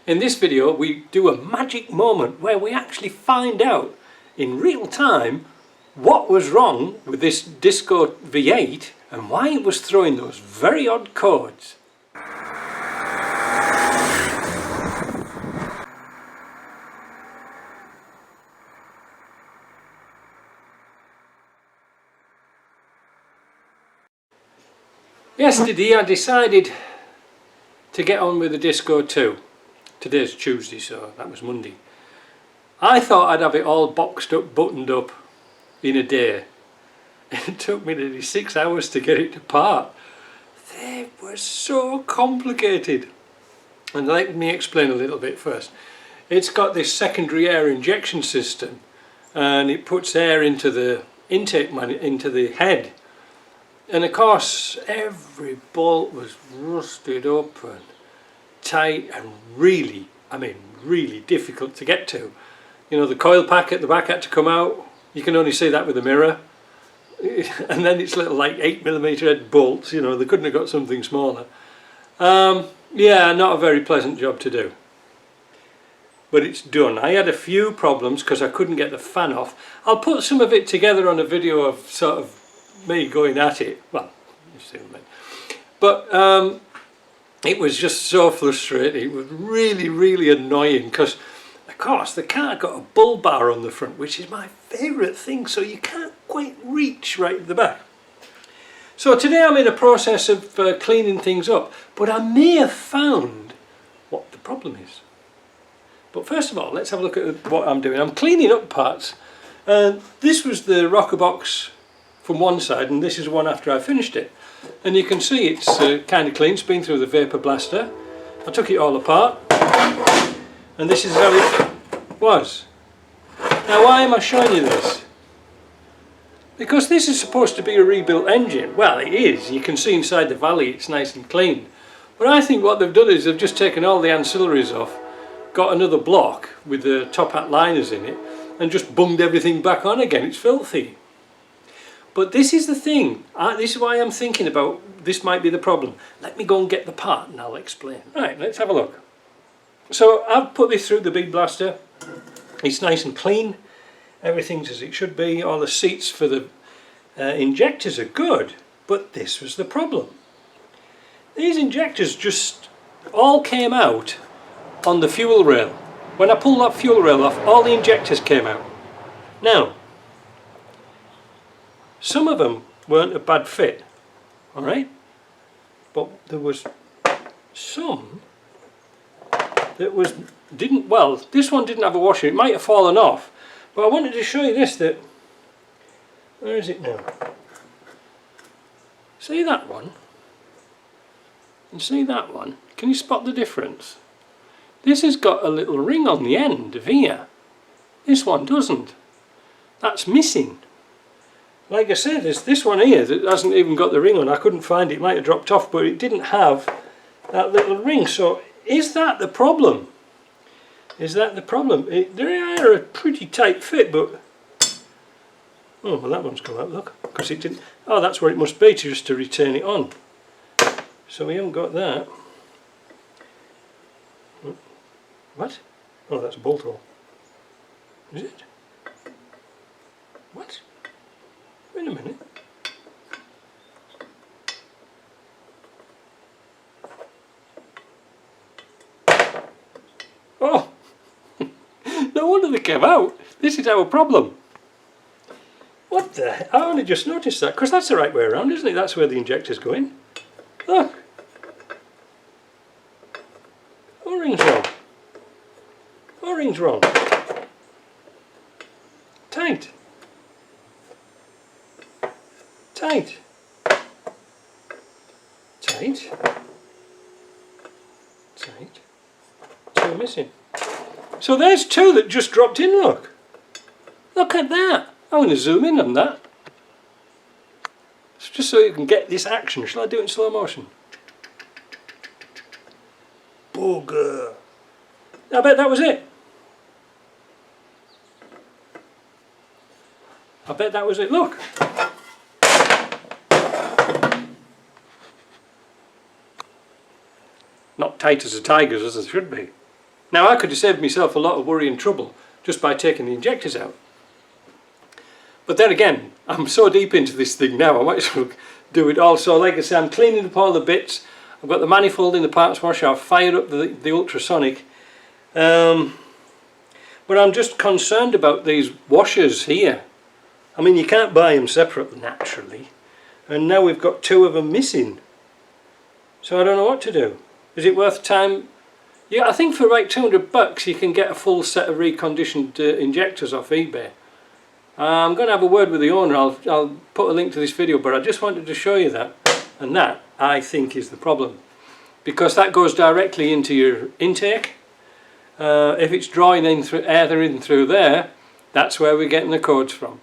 In this video we do a magic moment where we actually find out in real time what was wrong with this Disco V8 and why it was throwing those very odd chords. Yesterday I decided to get on with the Disco 2. Today's Tuesday, so that was Monday. I thought I'd have it all boxed up, buttoned up in a day. It took me nearly 6 hours to get it to part. They were so complicated. And let me explain a little bit first. It's got this secondary air injection system and it puts air into the intake into the head. And of course every bolt was rusted up and tight and really, really difficult to get to. You know, the coil pack at the back had to come out. You can only see that with a mirror. And then it's little like 8mm head bolts, you know, they couldn't have got something smaller. Yeah, not a very pleasant job to do. But it's done. I had a few problems because I couldn't get the fan off. I'll put some of it together on a video of sort of me going at it. Well, you see what I mean. But it was just so frustrating. It was really, really annoying because, of course, the car got a bull bar on the front, which is my favourite thing, so you can't quite reach right at the back. So today I'm in a process of cleaning things up, but I may have found what the problem is. But first of all, let's have a look at what I'm doing. I'm cleaning up parts. This was the rocker box from one side, and this is one after I finished it. And you can see it's kind of clean. It's been through the vapor blaster. I took it all apart, and this is how it was. Now, why am I showing you this? Because this is supposed to be a rebuilt engine. Well, it is. You can see inside the valley it's nice and clean. But I think what they've done is they've just taken all the ancillaries off, got another block with the top hat liners in it, and just bunged everything back on again. It's filthy. But this is the thing. This is why I'm thinking about this might be the problem. Let me go and get the part and I'll explain. Right, let's have a look. So I've put this through the big blaster. It's nice and clean. Everything's as it should be. All the seats for the injectors are good. But this was the problem. These injectors just all came out on the fuel rail. When I pulled that fuel rail off, all the injectors came out. Now, some of them weren't a bad fit, alright? But there was some that didn't, well, this one didn't have a washer. It might have fallen off. But I wanted to show you this, that, where is it now? See that one? And see that one? Can you spot the difference? This has got a little ring on the end of here. This one doesn't. That's missing. Like I said, there's this one here that hasn't even got the ring on. I couldn't find it. It might have dropped off, but it didn't have that little ring. So is that the problem? Is that the problem? They are a pretty tight fit, but oh, well, that one's come out, look, because it didn't. Oh, that's where it must be just to return it on. So we haven't got that. What? Oh, that's a bolt hole. Is it? What? Wait a minute. Oh! No wonder they came out. This is our problem. What the heck? I only just noticed that, because that's the right way around, isn't it? That's where the injectors go in. Look. O-ring's wrong. O-ring's wrong. Tight. Tight. Tight. Tight. Two missing. So there's two that just dropped in, look. Look at that. I'm going to zoom in on that. It's just so you can get this action. Shall I do it in slow motion? Bugger. I bet that was it. I bet that was it. Look. Not tight as a tiger's as it should be. Now I could have saved myself a lot of worry and trouble just by taking the injectors out. But then again, I'm so deep into this thing now, I might as well do it all. So like I say, I'm cleaning up all the bits. I've got the manifold in the parts washer, I've fired up the ultrasonic. But I'm just concerned about these washers here. I mean, you can't buy them separate naturally. And now we've got 2 of them missing. So I don't know what to do. Is it worth time? Yeah, I think for like $200 you can get a full set of reconditioned injectors off eBay. I'm going to have a word with the owner. I'll put a link to this video, but I just wanted to show you that. And that, I think, is the problem. Because that goes directly into your intake. If it's drawing in through, air in through there, that's where we're getting the codes from.